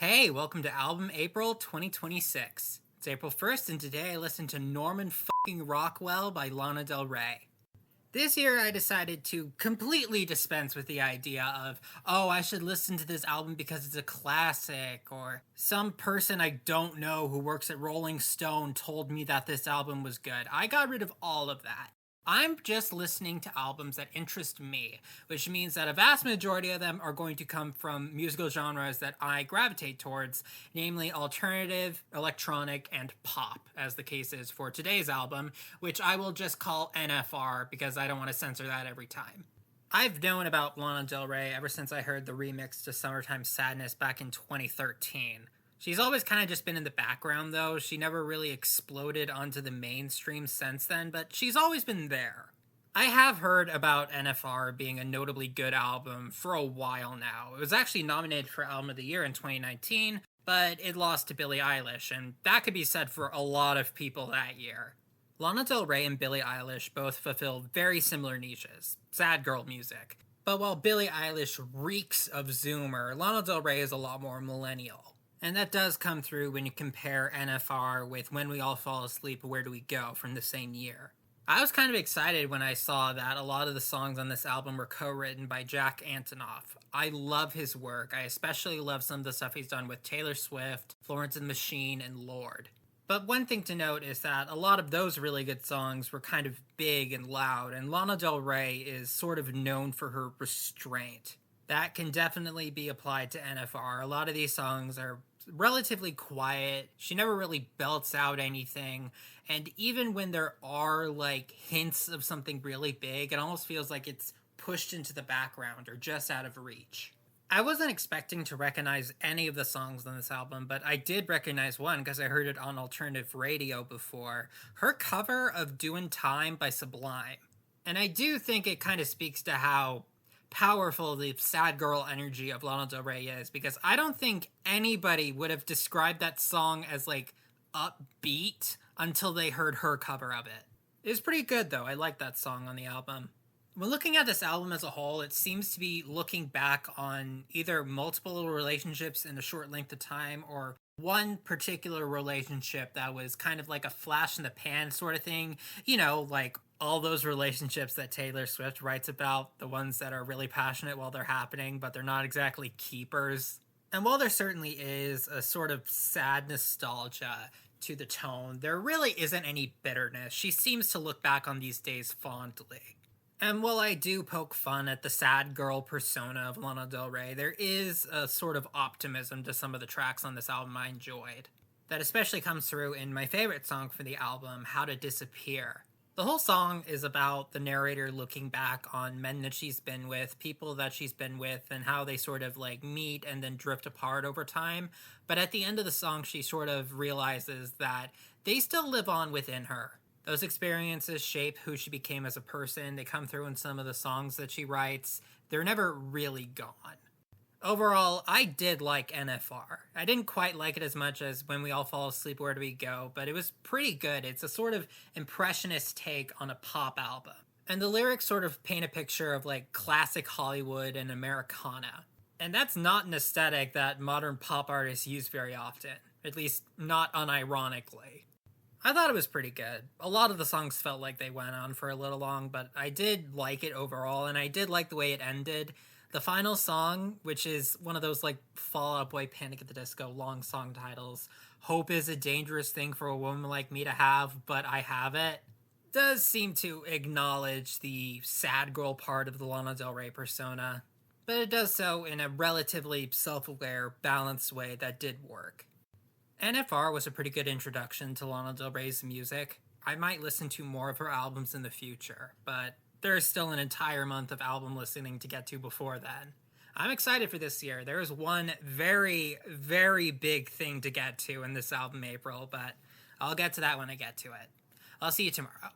Hey, welcome to Album April 2026. It's April 1st, and today I listened to Norman fucking Rockwell by Lana Del Rey. This year I decided to completely dispense with the idea of, oh, I should listen to this album because it's a classic, or some person I don't know who works at Rolling Stone told me that this album was good. I got rid of all of that. I'm just listening to albums that interest me, which means that a vast majority of them are going to come from musical genres that I gravitate towards, namely alternative, electronic, and pop, as the case is for today's album, which I will just call NFR because I don't want to censor that every time. I've known about Lana Del Rey ever since I heard the remix to Summertime Sadness back in 2013. She's always kind of just been in the background, though. She never really exploded onto the mainstream since then, but she's always been there. I have heard about NFR being a notably good album for a while now. It was actually nominated for Album of the Year in 2019, but it lost to Billie Eilish, and that could be said for a lot of people that year. Lana Del Rey and Billie Eilish both fulfill very similar niches, sad girl music. But while Billie Eilish reeks of Zoomer, Lana Del Rey is a lot more millennial. And that does come through when you compare NFR with When We All Fall Asleep, Where Do We Go from the same year. I was kind of excited when I saw that a lot of the songs on this album were co-written by Jack Antonoff. I love his work. I especially love some of the stuff he's done with Taylor Swift, Florence and the Machine, and Lorde. But one thing to note is that a lot of those really good songs were kind of big and loud, and Lana Del Rey is sort of known for her restraint. That can definitely be applied to NFR. A lot of these songs are relatively quiet. She never really belts out anything. And even when there are like hints of something really big, it almost feels like it's pushed into the background or just out of reach. I wasn't expecting to recognize any of the songs on this album, but I did recognize one because I heard it on alternative radio before. Her cover of Doin' Time by Sublime. And I do think it kind of speaks to how powerful the sad girl energy of Lana Del Rey is, because I don't think anybody would have described that song as like upbeat until they heard her cover of it. It's pretty good though. I like that song on the album. When looking at this album as a whole, it seems to be looking back on either multiple relationships in a short length of time or one particular relationship that was kind of like a flash in the pan sort of thing. You know, like all those relationships that Taylor Swift writes about, the ones that are really passionate while they're happening, but they're not exactly keepers. And while there certainly is a sort of sad nostalgia to the tone, there really isn't any bitterness. She seems to look back on these days fondly. And while I do poke fun at the sad girl persona of Lana Del Rey, there is a sort of optimism to some of the tracks on this album I enjoyed. That especially comes through in my favorite song for the album, How to Disappear. The whole song is about the narrator looking back on men that she's been with, people that she's been with, and how they sort of like meet and then drift apart over time. But at the end of the song, she sort of realizes that they still live on within her. Those experiences shape who she became as a person. They come through in some of the songs that she writes. They're never really gone. Overall, I did like NFR. I didn't quite like it as much as When We All Fall Asleep, Where Do We Go, but it was pretty good. It's a sort of impressionist take on a pop album. And the lyrics sort of paint a picture of like classic Hollywood and Americana. And that's not an aesthetic that modern pop artists use very often, at least not unironically. I thought it was pretty good. A lot of the songs felt like they went on for a little long, but I did like it overall, and I did like the way it ended. The final song, which is one of those like Fall Out Boy, Panic at the Disco long song titles, Hope is a dangerous thing for a woman like me to have, but I have it, does seem to acknowledge the sad girl part of the Lana Del Rey persona, but it does so in a relatively self-aware, balanced way that did work. NFR was a pretty good introduction to Lana Del Rey's music. I might listen to more of her albums in the future, but there's still an entire month of album listening to get to before then. I'm excited for this year. There is one very, very big thing to get to in this album, April, but I'll get to that when I get to it. I'll see you tomorrow.